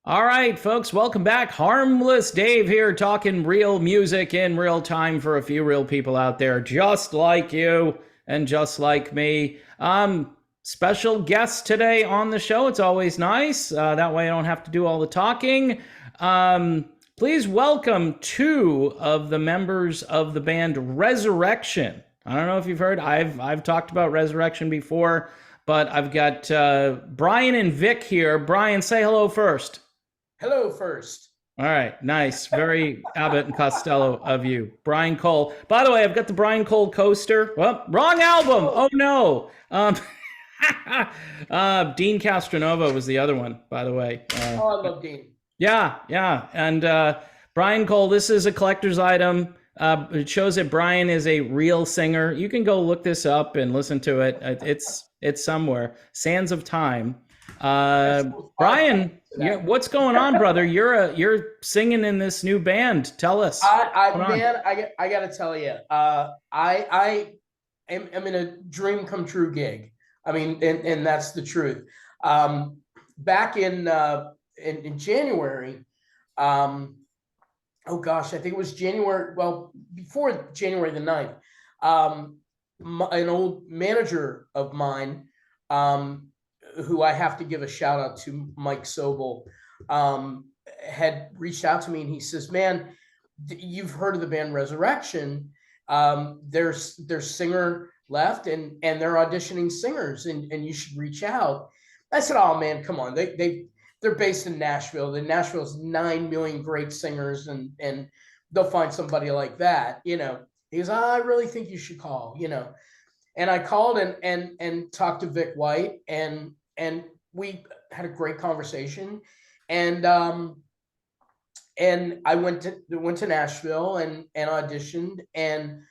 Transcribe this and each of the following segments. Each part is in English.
All right, folks, welcome back. Harmless Dave here, talking real music in real time for a few real people out there, just like you and just like me. Special guest today on the show. It's always nice. That way I don't have to do all the talking. Please welcome two of the members of the band Resurrection. I don't know if you've heard. I've talked about Resurrection before, but I've got Bryan and Vic here. Bryan, say hello first. Hello first. All right, nice. Very Abbott and Costello of you. Bryan Cole. By the way, I've got the Bryan Cole coaster. Well, wrong album. Oh, no. Dean Castronova was the other one, by the way. Oh, I love Dean. Yeah. And Bryan Cole, this is a collector's item. It shows that Bryan is a real singer. You can go look this up and listen to it. It's somewhere. Sands of Time. Bryan, what's going on, brother? You're singing in this new band. Tell us. I gotta tell you, I am in a dream come true gig. I mean, and that's the truth. Back in January, oh gosh, I think it was January. Well, before January the 9th, an old manager of mine, who I have to give a shout out to, Mike Sobel, had reached out to me and he says, "Man, you've heard of the band Resurrection? There's singer left and they're auditioning singers and you should reach out." I said, "Oh man, come on. They're based in Nashville. And Nashville's 9 million great singers and they'll find somebody like that, you know." He goes, "I really think you should call, you know." And I called and talked to Vic White and we had a great conversation. And I went to Nashville and auditioned, and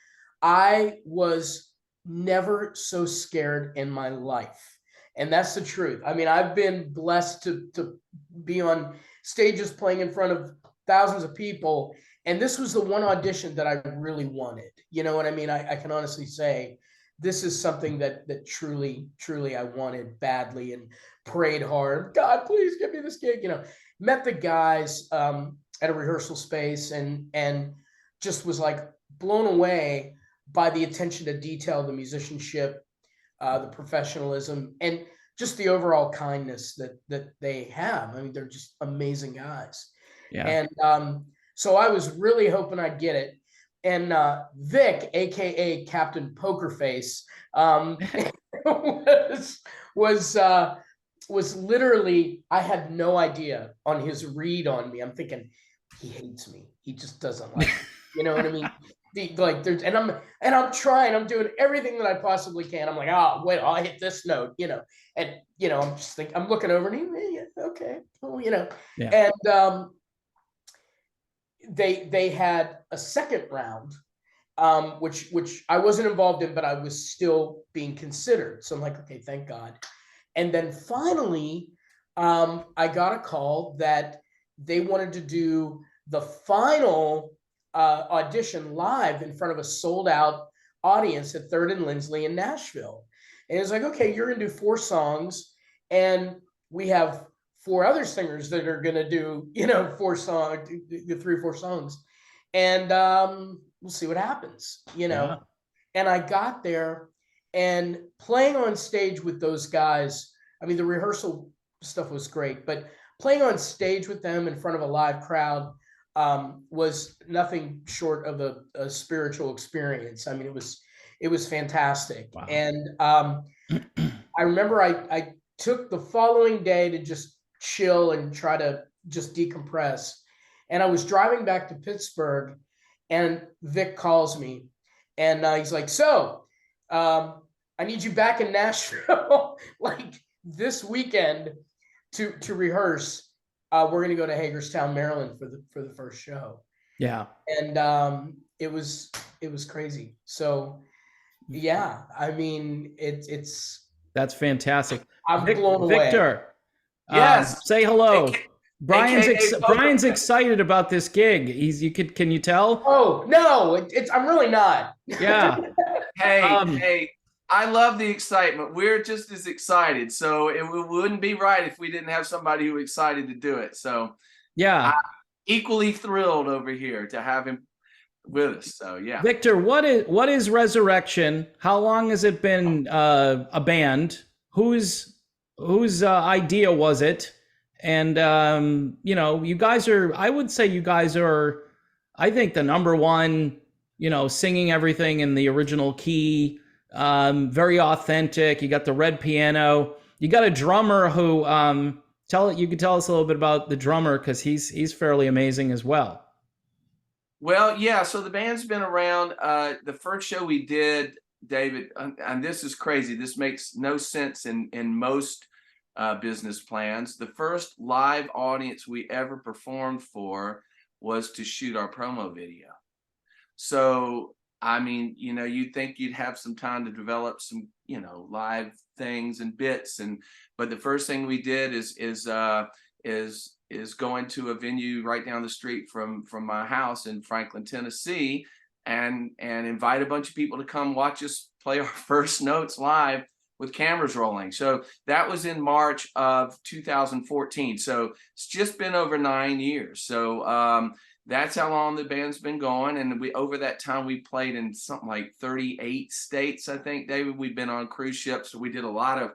I was never so scared in my life. And that's the truth. I mean, I've been blessed to be on stages playing in front of thousands of people. And this was the one audition that I really wanted. You know what I mean? I can honestly say this is something that truly I wanted badly and prayed hard. God, please give me this gig. You know, met the guys at a rehearsal space and just was like blown away by the attention to detail, the musicianship, the professionalism, and just the overall kindness that they have. I mean, they're just amazing guys. Yeah. And so I was really hoping I'd get it. And Vic, aka Captain Pokerface, was literally, I had no idea on his read on me. I'm thinking, he hates me. He just doesn't like me. You know what I mean? I'm trying. I'm doing everything that I possibly can. I'm like, oh wait, I'll hit this note, you know. And you know, I'm just thinking, I'm looking over and he, yeah, okay, well, you know. Yeah. And they had a second round, which I wasn't involved in, but I was still being considered. So I'm like, okay, thank God. And then finally, I got a call that they wanted to do the final audition live in front of a sold out audience at 3rd and Lindsley in Nashville. And it's like, okay, you're gonna do 4 songs, and we have 4 other singers that are gonna do, you know, 4 songs, 3 or 4 songs, and we'll see what happens, you know. Yeah. And I got there and playing on stage with those guys. I mean, the rehearsal stuff was great, but playing on stage with them in front of a live crowd was nothing short of a spiritual experience. I mean, it was fantastic. Wow. And I remember I took the following day to just chill and try to just decompress. And I was driving back to Pittsburgh, and Vic calls me, and he's like, "So, I need you back in Nashville like this weekend to rehearse. We're gonna go to Hagerstown, Maryland for the first show." Yeah. And it was crazy. So yeah, I mean, That's fantastic. I'm blown away. Victor, Yes. say hello. Bryan's AKA excited about this gig. Can you tell? Oh no, I'm really not. Yeah. Hey, Um, hey, I love the excitement. We're just as excited. So it wouldn't be right if we didn't have somebody who excited to do it. So I'm Yeah. equally thrilled over here to have him with us. So yeah. Victor, what is Resurrection? How long has it been a band? Whose idea was it? And you guys are. I would say you guys are. I think the number one. Singing everything in the original key. Very authentic. You got the red piano. You got a drummer who You could tell us a little bit about the drummer because he's fairly amazing as well. Well, yeah. So the band's been around. The first show we did, David, and this is crazy. This makes no sense in most business plans. The first live audience we ever performed for was to shoot our promo video. So, I mean, you'd think you'd have some time to develop some, live things and bits, but the first thing we did is going to a venue right down the street from my house in Franklin, Tennessee, and invite a bunch of people to come watch us play our first notes live with cameras rolling. So that was in March of 2014. So it's just been over 9 years. So that's how long the band's been going. And over that time, we played in something like 38 states, I think, David. We've been on cruise ships. So we did a lot of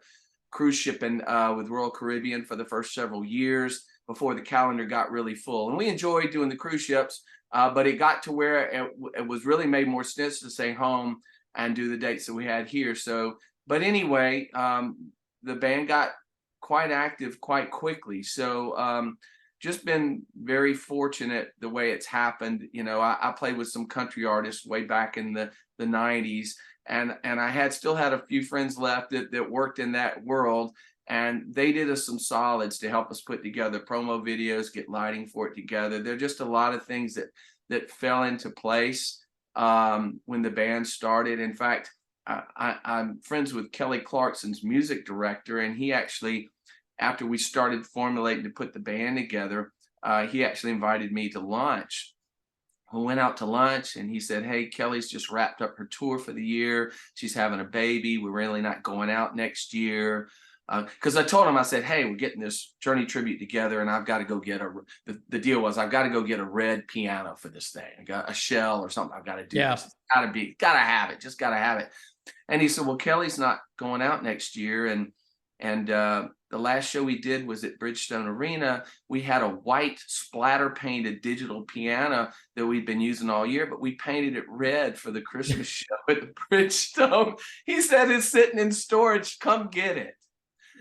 cruise shipping with Royal Caribbean for the first several years before the calendar got really full. And we enjoyed doing the cruise ships, but it got to where it was really made more sense to stay home and do the dates that we had here. So, but anyway, the band got quite active quite quickly. So just been very fortunate the way it's happened. I played with some country artists way back in the 90s, and I still had a few friends left that worked in that world, and they did us some solids to help us put together promo videos, get lighting for it together. There are just a lot of things that fell into place when the band started. In fact, I'm friends with Kelly Clarkson's music director, and he actually, after we started formulating to put the band together, he actually invited me to lunch. We went out to lunch and he said, "Hey, Kelly's just wrapped up her tour for the year. She's having a baby. We're really not going out next year." Because I told him, I said, "Hey, we're getting this Journey tribute together, and I've got to go get the deal was I've got to go get a red piano for this thing. I got a shell or something. I've got to do Yeah. this. It's gotta have it. Just gotta have it." And he said, "Well, Kelly's not going out next year." And the last show we did was at Bridgestone Arena. We had a white splatter painted digital piano that we'd been using all year, but we painted it red for the Christmas show at the Bridgestone. He said it's sitting in storage. Come get it.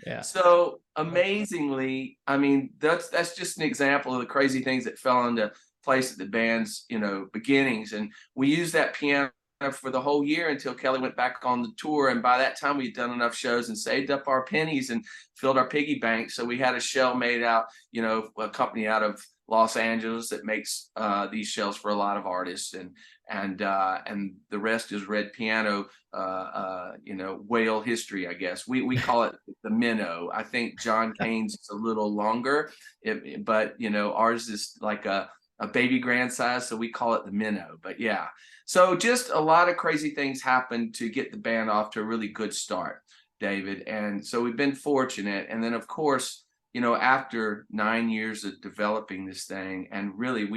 Yeah. So amazingly, I mean, that's just an example of the crazy things that fell into place at the band's, beginnings. And we used that piano for the whole year until Kelly went back on the tour. And by that time, we'd done enough shows and saved up our pennies and filled our piggy bank. So we had a shell made out, a company out of Los Angeles that makes these shells for a lot of artists, and the rest is red piano, whale history, I guess. We call it the minnow. I think John Cain's is a little longer, but ours is like a baby grand size, so we call it the minnow. But yeah, so just a lot of crazy things happened to get the band off to a really good start, David. And so we've been fortunate. And then, of course, after 9 years of developing this thing, and really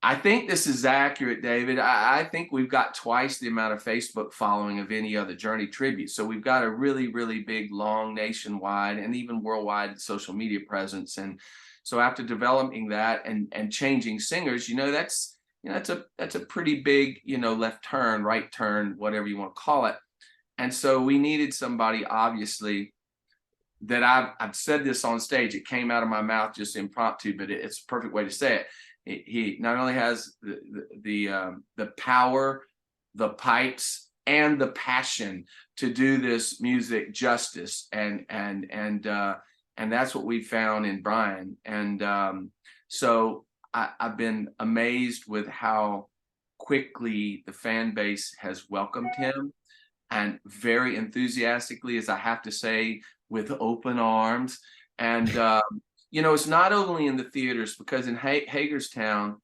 I think this is accurate, David. I think we've got twice the amount of Facebook following of any other Journey tribute. So we've got a really, really big, long nationwide and even worldwide social media presence. And so after developing that and changing singers, that's a pretty big, left turn, right turn, whatever you want to call it. And so we needed somebody, obviously, that I've said this on stage. It came out of my mouth just impromptu, but it's a perfect way to say it. He not only has the power, the pipes, and the passion to do this music justice, and that's what we found in Bryan. And so I've been amazed with how quickly the fan base has welcomed him, and very enthusiastically, as I have to say, with open arms. And it's not only in the theaters, because in Hagerstown,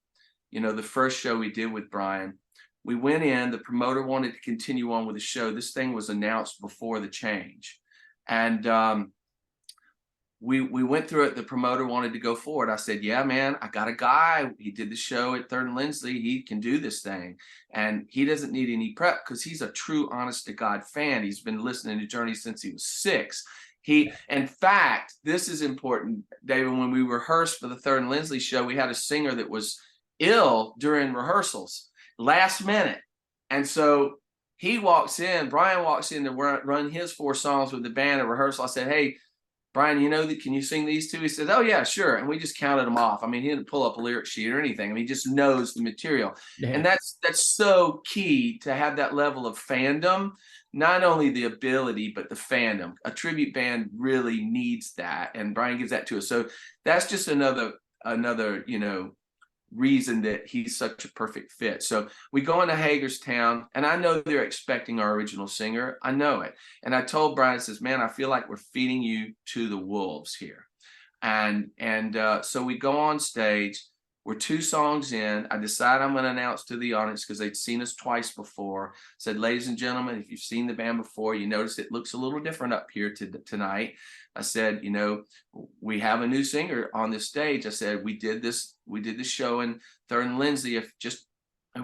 the first show we did with Bryan, We went in, the promoter wanted to continue on with the show. This thing was announced before the change. And we went through it. The promoter wanted to go forward. I said, yeah, man, I got a guy. He did the show at Third and Lindsley. He can do this thing. And he doesn't need any prep because he's a true honest to God fan. He's been listening to Journey since he was 6. In fact, this is important, David, when we rehearsed for the Third and Lindsley show, we had a singer that was ill during rehearsals last minute. And so he walks in, Bryan walks in to run his 4 songs with the band at rehearsal. I said, hey, Bryan, you know, can you sing these 2? He says, oh yeah, sure. And we just counted them off. I mean, he didn't pull up a lyric sheet or anything. I mean, he just knows the material. Yeah. And that's so key to have that level of fandom, not only the ability, but the fandom. A tribute band really needs that. And Bryan gives that to us. So that's just another, you know, reason that he's such a perfect fit. So we go into Hagerstown, and I know they're expecting our original singer. I know it. And I told Bryan, I says, man, I feel like we're feeding you to the wolves here. And so we go on stage. We're 2 songs in. I decide I'm going to announce to the audience, because they'd seen us twice before. Said, ladies and gentlemen, if you've seen the band before, you notice it looks a little different up here tonight. I said, you know, we have a new singer on this stage. I said, we did this show in Third and Lindsley. I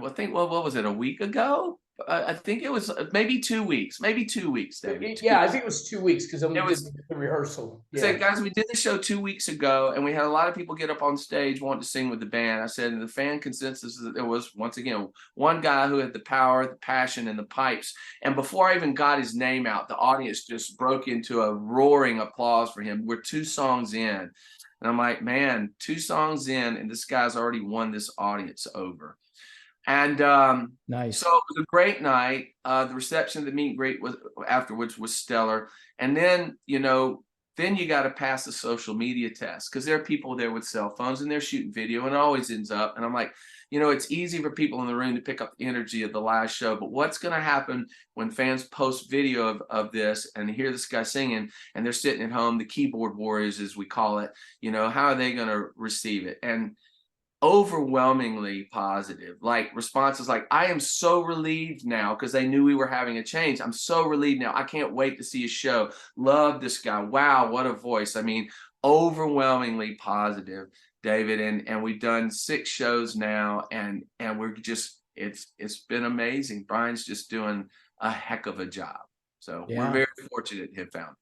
think, what was it, a week ago? I think it was maybe 2 weeks, David. Yeah, I think it was 2 weeks because we was did the rehearsal. I said, guys, we did the show 2 weeks ago, and we had a lot of people get up on stage wanting to sing with the band. I said, and the fan consensus is that there was, once again, one guy who had the power, the passion, and the pipes. And before I even got his name out, the audience just broke into a roaring applause for him. We're 2 songs in. And I'm like, man, 2 songs in, and this guy's already won this audience over. And nice. So it was a great night. The reception, the meet and greet afterwards was stellar. And then, you know, then you got to pass the social media test, because there are people there with cell phones and they're shooting video, and it always ends up. And I'm like, you know, it's easy for people in the room to pick up the energy of the live show, but what's going to happen when fans post video of this and hear this guy singing, and they're sitting at home, the keyboard warriors, as we call it, you know, how are they going to receive it? And overwhelmingly positive, like responses like, I am so relieved now, because they knew we were having a change. I'm so relieved now. I can't wait to see a show. Love this guy. Wow, what a voice. I mean, overwhelmingly positive, David. And we've done 6 shows now, and we're just, it's been amazing. Bryan's just doing a heck of a job. So we're very fortunate to have found him.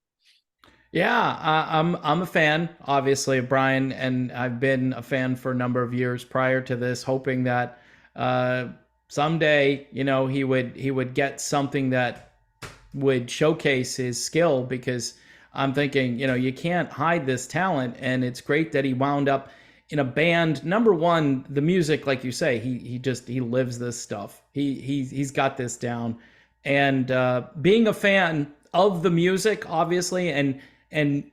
Yeah, I'm a fan, obviously, of Bryan, and I've been a fan for a number of years prior to this, hoping that someday, you know, he would get something that would showcase his skill, because I'm thinking, you know, you can't hide this talent, and it's great that he wound up in a band. Number one, the music, like you say, he lives this stuff. He's got this down, and being a fan of the music, obviously, and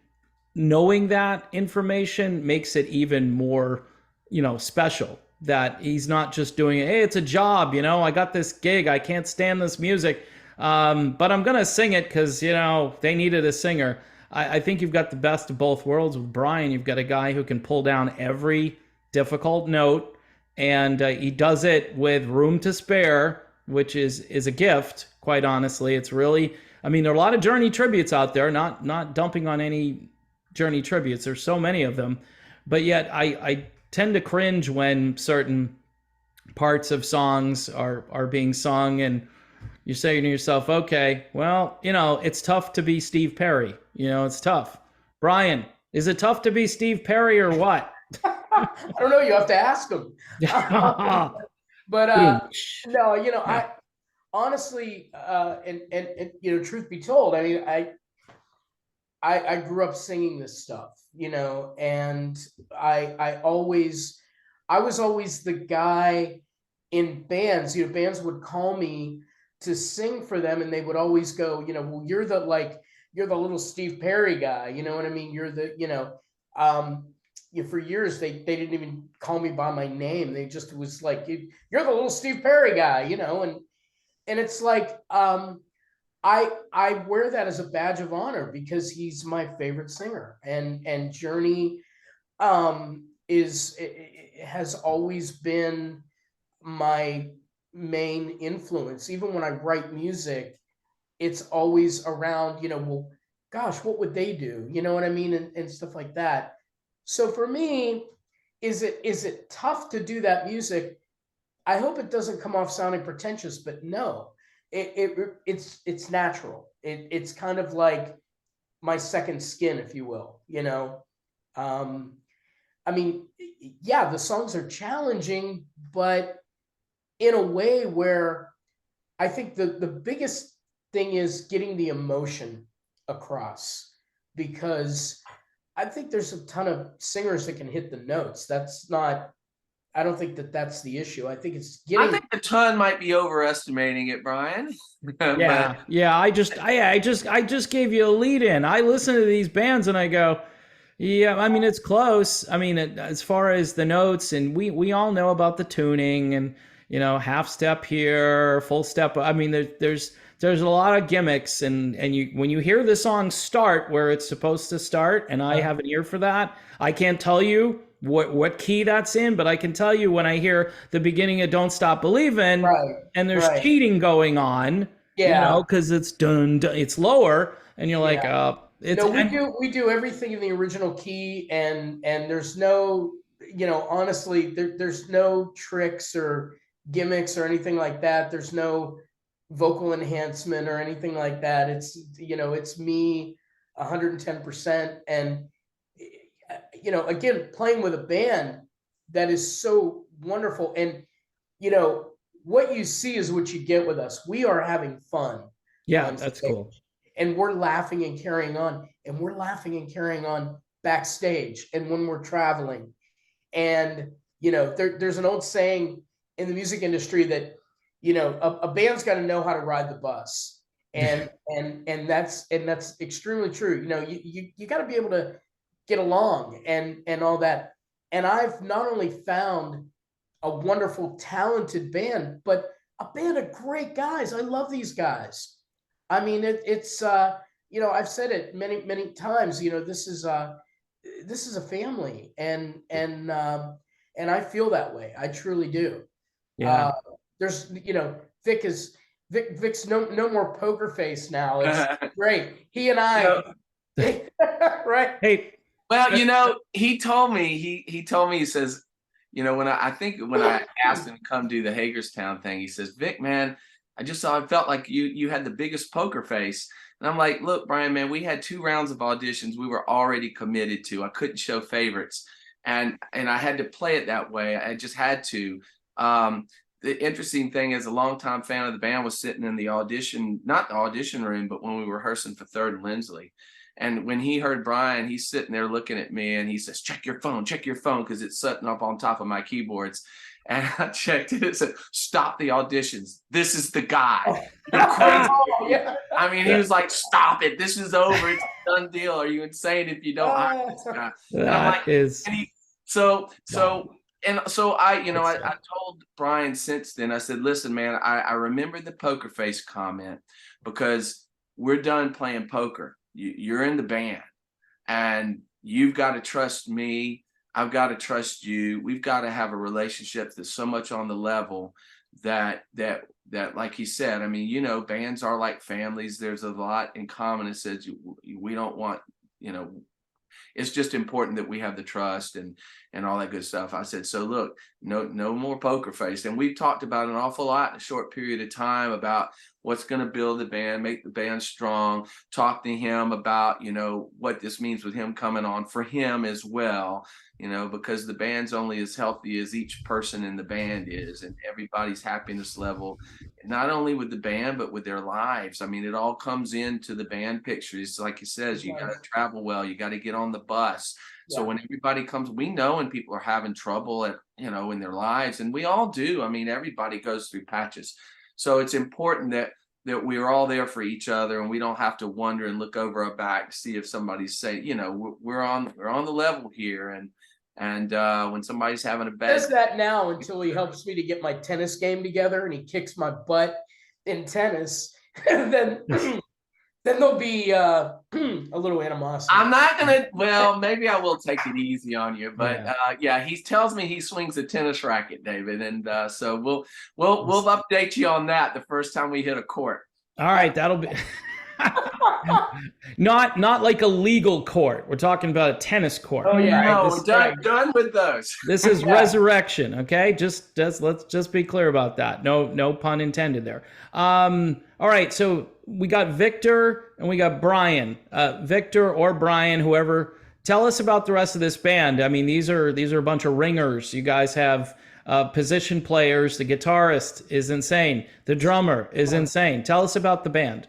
knowing that information makes it even more, you know, special, that he's not just doing it, hey, it's a job, you know, I got this gig, I can't stand this music, but I'm going to sing it because, you know, they needed a singer. I think you've got the best of both worlds with Bryan. You've got a guy who can pull down every difficult note, and he does it with room to spare, which is a gift, quite honestly. It's really, I mean, there are a lot of Journey tributes out there, not dumping on any Journey tributes. There's so many of them. But yet I tend to cringe when certain parts of songs are being sung, and you're saying to yourself, okay, well, you know, it's tough to be Steve Perry. You know, it's tough. Bryan, is it tough to be Steve Perry or what? I don't know. You have to ask him. But no, you know, I honestly, and you know, truth be told, I mean, I grew up singing this stuff, you know, and I was always the guy in bands. You know, bands would call me to sing for them, and they would always go, you know, well, you're the little Steve Perry guy, you know what I mean? You're the, you know, for years they didn't even call me by my name. They just was like, you're the little Steve Perry guy, you know, and it's like, I wear that as a badge of honor, because he's my favorite singer, and Journey has always been my main influence. Even when I write music, it's always around, well, gosh, what would they do? You know what I mean? And stuff like that. So for me, is it tough to do that music? I hope it doesn't come off sounding pretentious, but no, it's natural. It's kind of like my second skin, if you will, Um, I mean, yeah, the songs are challenging, but in a way where I think the biggest thing is getting the emotion across, because I think there's a ton of singers that can hit the notes. That's not, I don't think that that's the issue. I think it's I getting, think the ton might be overestimating it, Brian. But Yeah. I just gave you a lead in. I listen to these bands and I go, yeah, I mean it's close. I mean, as far as the notes, and we all know about the tuning, and half step here, full step. I mean, there's a lot of gimmicks, and you when you hear the song start where it's supposed to start, and I have an ear for that. I can't tell you what key that's in, but I can tell you when I hear the beginning of "Don't Stop Believin'" right, and there's right. cheating going on, Yeah, because it's done, it's lower, and you're like, yeah. it's No, we and do we do everything in the original key, and there's no, honestly, there's no tricks or gimmicks or anything like that. There's no vocal enhancement or anything like that. It's me 110%. And again, playing with a band that is so wonderful. And what you see is what you get with us. We are having fun yeah, on that's stage, cool. and we're laughing and carrying on, and we're laughing and carrying on backstage and when we're traveling. And there's an old saying in the music industry that a band's got to know how to ride the bus, and that's extremely true. You got to be able to get along and all that. And I've not only found a wonderful, talented band, but a band of great guys. I love these guys. I mean, I've said it many, many times. This is a family, and I feel that way. I truly do. Yeah. Uh, there's, Vic's no more poker face now. It's great. He and you I, know, right? Hey, well, he told me he told me, he says, when I think when I asked him to come do the Hagerstown thing, he says, Vic, man, I felt like you had the biggest poker face. And I'm like, look, Brian, man, we had 2 rounds of auditions we were already committed to. I couldn't show favorites. And I had to play it that way. I just had to. The interesting thing is, a longtime fan of the band was sitting in the audition, not the audition room, but when we were rehearsing for Third and Lindsley. And when he heard Brian, he's sitting there looking at me and he says, check your phone, because it's sitting up on top of my keyboards. And I checked it. It said, stop the auditions. This is the guy. You're crazy. Yeah. I mean, he was like, stop it. This is over. It's a done deal. Are you insane if you don't hire this guy? And I'm like, that is and wow. so I told Brian since then, I said, listen, man, I remember the poker face comment, because we're done playing poker. You're in the band, and you've got to trust me. I've got to trust you. We've got to have a relationship that's so much on the level that like he said, I mean, bands are like families. There's a lot in common. It says we don't want, it's just important that we have the trust and all that good stuff. I said, so look, no more poker face. And we've talked about an awful lot in a short period of time about what's going to build the band, make the band strong, talk to him about, what this means with him coming on for him as well, because the band's only as healthy as each person in the band is, and everybody's happiness level, not only with the band, but with their lives. I mean, it all comes into the band picture. It's like he says, you got to travel well, you got to get on the bus. So when everybody comes, we know when people are having trouble in their lives, and we all do. I mean, everybody goes through patches. So it's important that we're all there for each other, and we don't have to wonder and look over our back to see if somebody's saying, we're on the level here. And when somebody's having a bad, Does that now until he helps me to get my tennis game together, and he kicks my butt in tennis. And then then there'll be a little animosity. I'm not gonna. Well, maybe I will take it easy on you, but Yeah. yeah, he tells me he swings a tennis racket, David, and so we'll update you on that the first time we hit a court. All right, that'll be not like a legal court. We're talking about a tennis court. Oh yeah, Right? No, done with those. This is Yeah. resurrection, okay? Just let's just be clear about that. No pun intended there. All right, so we got Victor and we got Bryan. Victor or Bryan, whoever. Tell us about the rest of this band. I mean, these are a bunch of ringers. You guys have position players. The guitarist is insane. The drummer is insane. Tell us about the band.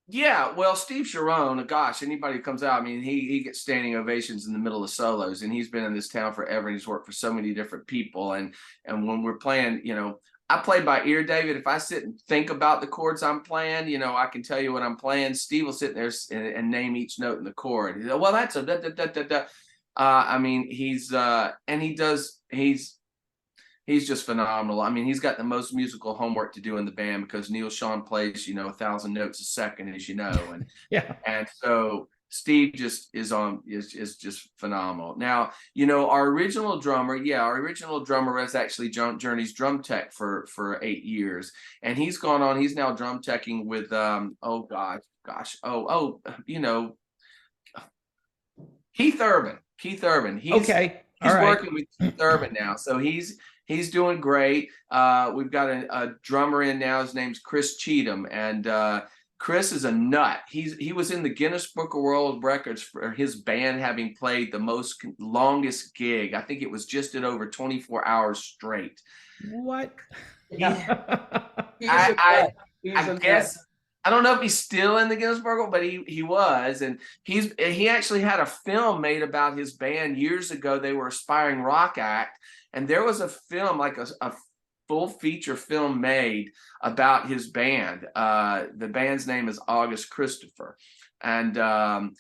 Yeah, well, Steve Sharon, gosh, anybody who comes out, I mean, he gets standing ovations in the middle of solos, and he's been in this town forever, and he's worked for so many different people. And when we're playing, I play by ear, David. If I sit and think about the chords I'm playing, I can tell you what I'm playing. Steve will sit there and name each note in the chord. He'll, well, that's a da da da da da. I mean, he's just phenomenal. I mean, he's got the most musical homework to do in the band because Neil Sean plays, 1,000 notes a second, as you know, and Yeah. and so Steve just is just phenomenal. Now, our original drummer was actually Journey's drum tech for 8 years, and he's gone on. He's now drum teching with Keith Urban. Keith Urban. Okay. He's All right. working with Keith Urban now, so he's doing great. We've got a drummer in now. His name's Chris Cheatham, and Chris is a nut. He was in the Guinness Book of World Records for his band having played the longest gig. I think it was just at over 24 hours straight. What? Yeah. I guess I don't know if he's still in the Guinness Book, but he was, and he actually had a film made about his band years ago. They were Aspiring Rock Act, and there was a film, like a full feature film made about his band. The band's name is August Christopher, and something.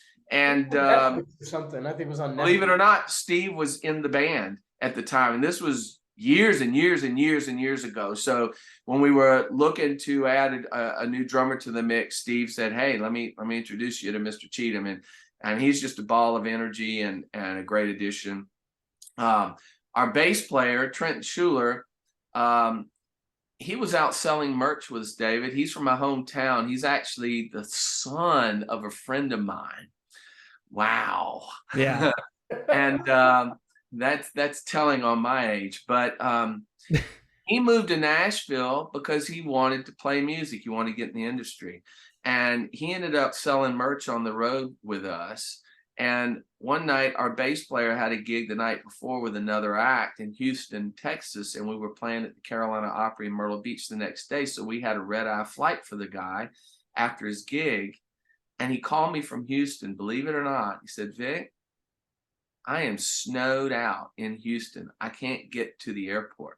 I think it was on Netflix. Believe it or not, Steve was in the band at the time, and this was years and years and years and years ago. So when we were looking to add a new drummer to the mix, Steve said, "Hey, let me introduce you to Mr. Cheatham," and he's just a ball of energy and a great addition. Our bass player, Trent Schuler, he was out selling merch with us, David. He's from my hometown. He's actually the son of a friend of mine. Wow. Yeah. And that's telling on my age, but he moved to Nashville because he wanted to play music. He wanted to get in the industry, and he ended up selling merch on the road with us. And one night, our bass player had a gig the night before with another act in Houston, Texas, and we were playing at the Carolina Opry in Myrtle Beach the next day. So we had a red-eye flight for the guy after his gig, and he called me from Houston. Believe it or not, he said, "Vic, I am snowed out in Houston. I can't get to the airport."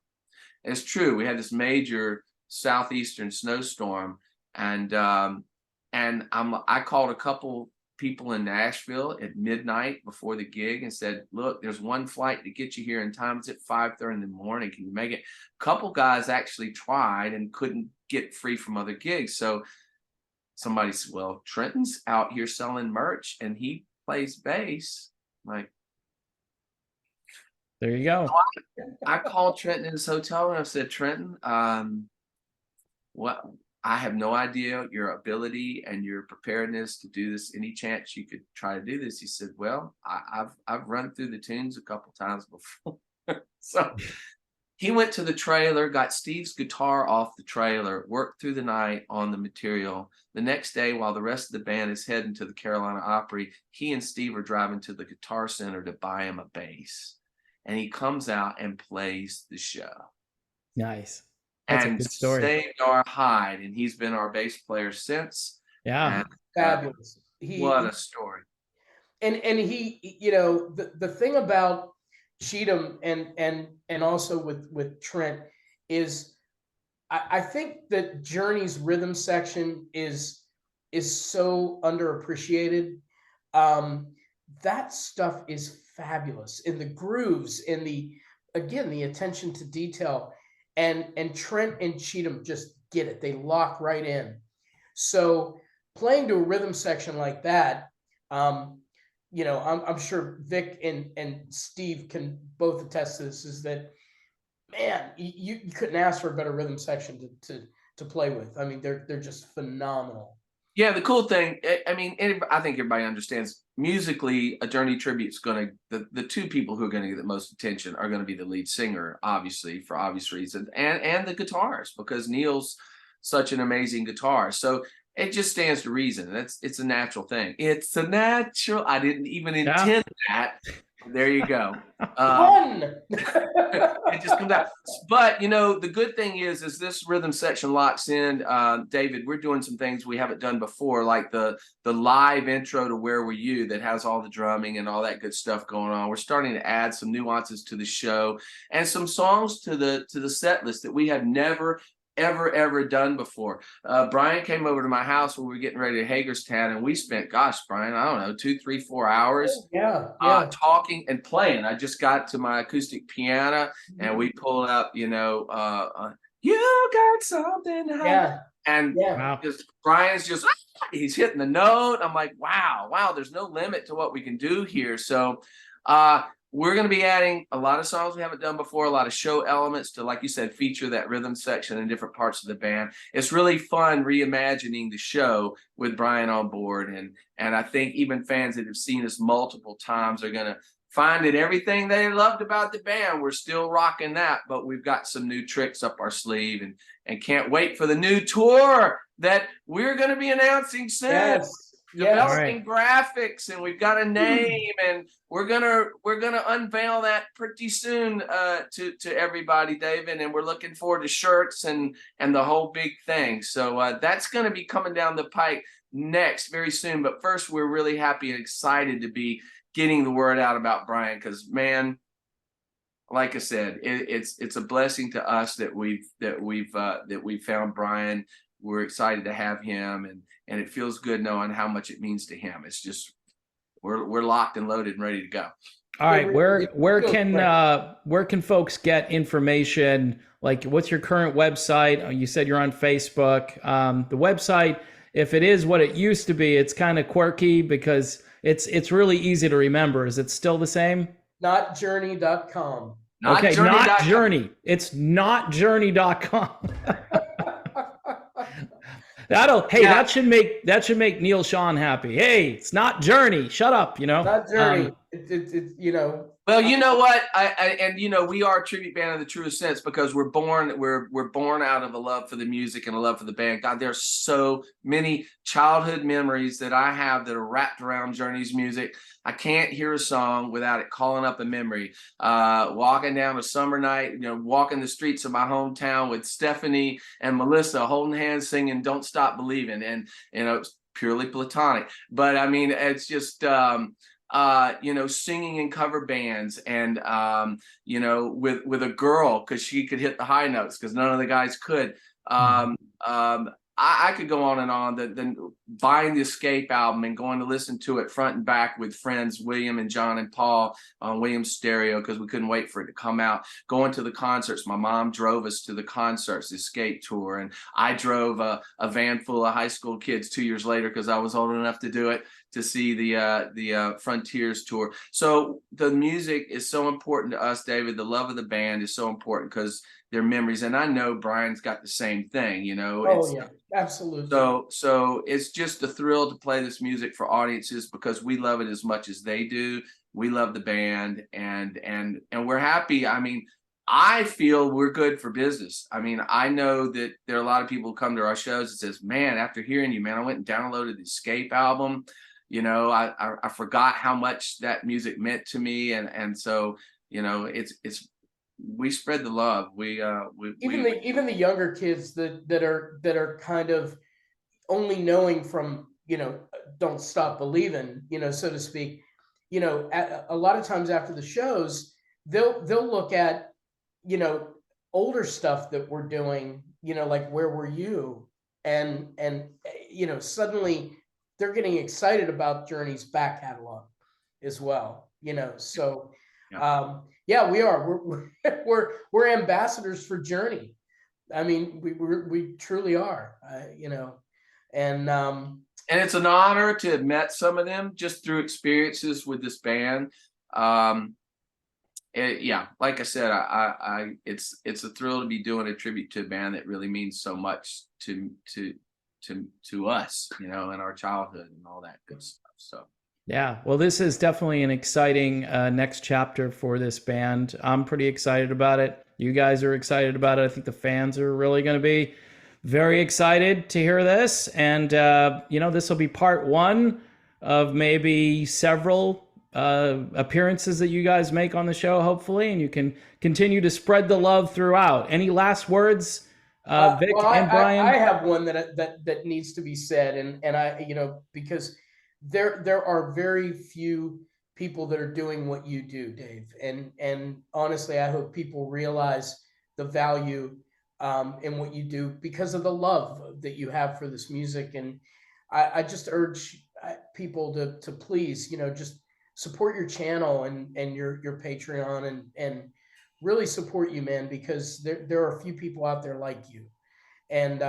And it's true. We had this major southeastern snowstorm, and I called a couple people in Nashville at midnight before the gig and said, "Look, there's one flight to get you here in time. It's at 5:30 in the morning. Can you make it?" A couple guys actually tried and couldn't get free from other gigs. So somebody said, "Well, Trenton's out here selling merch and he plays bass." I'm like, There you go. I called Trenton in his hotel and I said, "Trenton, what? I have no idea your ability and your preparedness to do this. Any chance you could try to do this?" He said, "Well, I've run through the tunes a couple times before." So he went to the trailer, got Steve's guitar off the trailer, worked through the night on the material. The next day, while the rest of the band is heading to the Carolina Opry, he and Steve are driving to the Guitar Center to buy him a bass. And he comes out and plays the show. Nice. That's and a good story. saved our hide, and he's been our bass player since. Yeah. And, Fabulous. what a story. And he, the thing about Cheatham and also with Trent is I think that Journey's rhythm section is so underappreciated. That stuff is fabulous in the grooves, in the attention to detail, and Trent and Cheatham just get it. They lock right in. So playing to a rhythm section like that, you know, I'm sure Vic and Steve can both attest to this, is that, man, you couldn't ask for a better rhythm section to play with. I mean, they're just phenomenal. Yeah, the cool thing, I mean, I think everybody understands musically, a Journey tribute's going to, the two people who are going to get the most attention are going to be the lead singer, obviously, for obvious reasons, and the guitarist, because Neil's such an amazing guitarist. So it just stands to reason. It's a natural thing. It's a natural. I didn't even intend that. There you go. Fun. It just comes out. But you know, the good thing is this rhythm section locks in. David, we're doing some things we haven't done before, like the live intro to Where Were You that has all the drumming and all that good stuff going on. We're starting to add some nuances to the show and some songs to the set list that we have never ever done before. Bryan came over to my house when we were getting ready to Hagerstown, and we spent, gosh, Bryan, I don't know, 2, 3, 4 hours talking and playing. I just got to my acoustic piano and we pulled up, you know, you got something to hide. And just Bryan's just he's hitting the note. I'm like, wow, there's no limit to what we can do here. So we're going to be adding a lot of songs we haven't done before, a lot of show elements to, like you said, feature that rhythm section in different parts of the band. It's really fun reimagining the show with Bryan on board. And I think even fans that have seen us multiple times are going to find that everything they loved about the band, we're still rocking that, but we've got some new tricks up our sleeve, and can't wait for the new tour that we're going to be announcing soon. Developing graphics, and we've got a name, and we're gonna unveil that pretty soon to everybody, David, and we're looking forward to shirts and the whole big thing. So that's going to be coming down the pike next very soon. But first, we're really happy and excited to be getting the word out about Bryan, because, man, like I said, it's a blessing to us that we've found Bryan. We're excited to have him, and it feels good knowing how much it means to him. It's just we're locked and loaded and ready to go. All right, where can folks get information? Like, what's your current website? You said you're on Facebook. The website, if it is what it used to be, it's kind of quirky because it's really easy to remember. Is it still the same? Notjourney.com. Okay, not Journey. It's notjourney.com. That should make Neil Sean happy. Hey, it's not Journey. Shut up, you know. Not Journey. It's you know. Well, you know what? And you know, we are a tribute band in the truest sense, because we're born out of a love for the music and a love for the band. God, there's so many childhood memories that I have that are wrapped around Journey's music. I can't hear a song without it calling up a memory. Walking down a summer night, you know, walking the streets of my hometown with Stephanie and Melissa holding hands singing "Don't Stop Believing," and you know, it's purely platonic. But I mean, it's just you know, singing in cover bands, and you know, with a girl, because she could hit the high notes because none of the guys could. I could go on and on. Then buying the Escape album and going to listen to it front and back with friends William and John and Paul on Williams stereo, because we couldn't wait for it to come out. Going to the concerts, my mom drove us to the concerts, the Escape tour, and I drove a van full of high school kids 2 years later, because I was old enough to do it, to see the Frontiers tour. So the music is so important to us, David. The love of the band is so important because they're memories, and I know Bryan's got the same thing. You know, yeah, absolutely. So it's just a thrill to play this music for audiences, because we love it as much as they do. We love the band, and we're happy. I mean, I feel we're good for business. I mean, I know that there are a lot of people who come to our shows and says, "Man, after hearing you, man, I went and downloaded the Escape album. You know, I forgot how much that music meant to me," and so, you know, it's we spread the love. Even the younger kids that are kind of only knowing from, you know, Don't Stop Believing, you know, so to speak. You know, a lot of times after the shows, they'll look at, you know, older stuff that we're doing, you know, like Where Were You, and you know, suddenly they're getting excited about Journey's back catalog as well, you know. So yeah, we are. We're ambassadors for Journey. I mean, we truly are. You know, And And it's an honor to have met some of them just through experiences with this band. Um, yeah, like I said, it's a thrill to be doing a tribute to a band that really means so much to us, you know, in our childhood and all that good stuff. So Yeah, well, this is definitely an exciting next chapter for this band. I'm pretty excited about it. You guys are excited about it. I think the fans are really going to be very excited to hear this. And, you know, this will be part one of maybe several appearances that you guys make on the show, hopefully. And you can continue to spread the love throughout. Any last words, Vic well, and Bryan? I have one that needs to be said, and I, because there are very few people that are doing what you do, Dave, and honestly, I hope people realize the value in what you do because of the love that you have for this music, and I just urge people to please, just support your channel and your Patreon and really support you, man, because there are a few people out there like you. And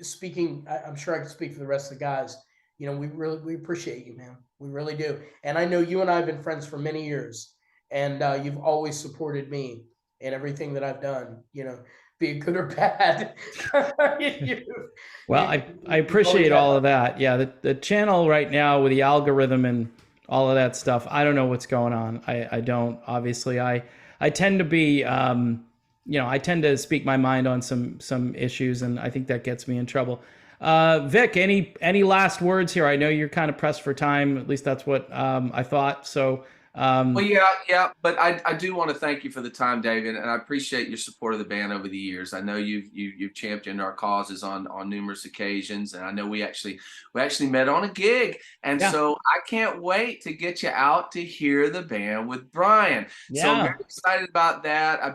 speaking, I'm sure I can speak for the rest of the guys. We appreciate you, man. We really do. And I know you and I have been friends for many years, and you've always supported me in everything that I've done. Be it good or bad. you, Well, I appreciate all of that. Yeah, the channel right now with the algorithm and all of that stuff, I don't know what's going on. I don't. Obviously, I tend to be, I tend to speak my mind on some issues, and I think that gets me in trouble. Vic, any last words here? I know you're kind of pressed for time. At least that's what I thought. So, well, yeah, but I do want to thank you for the time, David, and I appreciate your support of the band over the years. I know you've championed our causes on numerous occasions, and I know we actually met on a gig, and yeah, so I can't wait to get you out to hear the band with Bryan. So I'm yeah. very excited about that.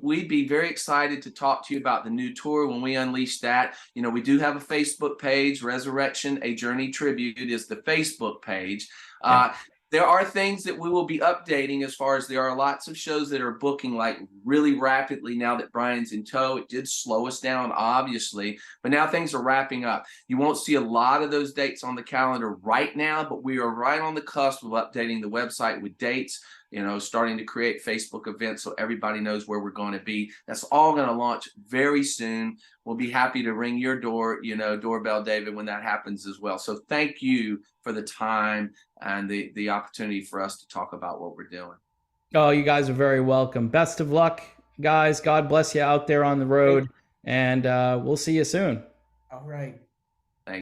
We'd be very excited to talk to you about the new tour when we unleash that. You know, we do have a Facebook page, Resurrection: A Journey Tribute is the Facebook page. Yeah. There are things that we will be updating as far as there are lots of shows that are booking like really rapidly now that Bryan's in tow. It did slow us down, obviously, but now things are wrapping up. You won't see a lot of those dates on the calendar right now, but we are right on the cusp of updating the website with dates, starting to create Facebook events so everybody knows where we're going to be. That's all going to launch very soon. We'll be happy to ring your doorbell, David, when that happens as well. So thank you for the time and the opportunity for us to talk about what we're doing. Oh, you guys are very welcome. Best of luck, guys. God bless you out there on the road, and we'll see you soon. All right.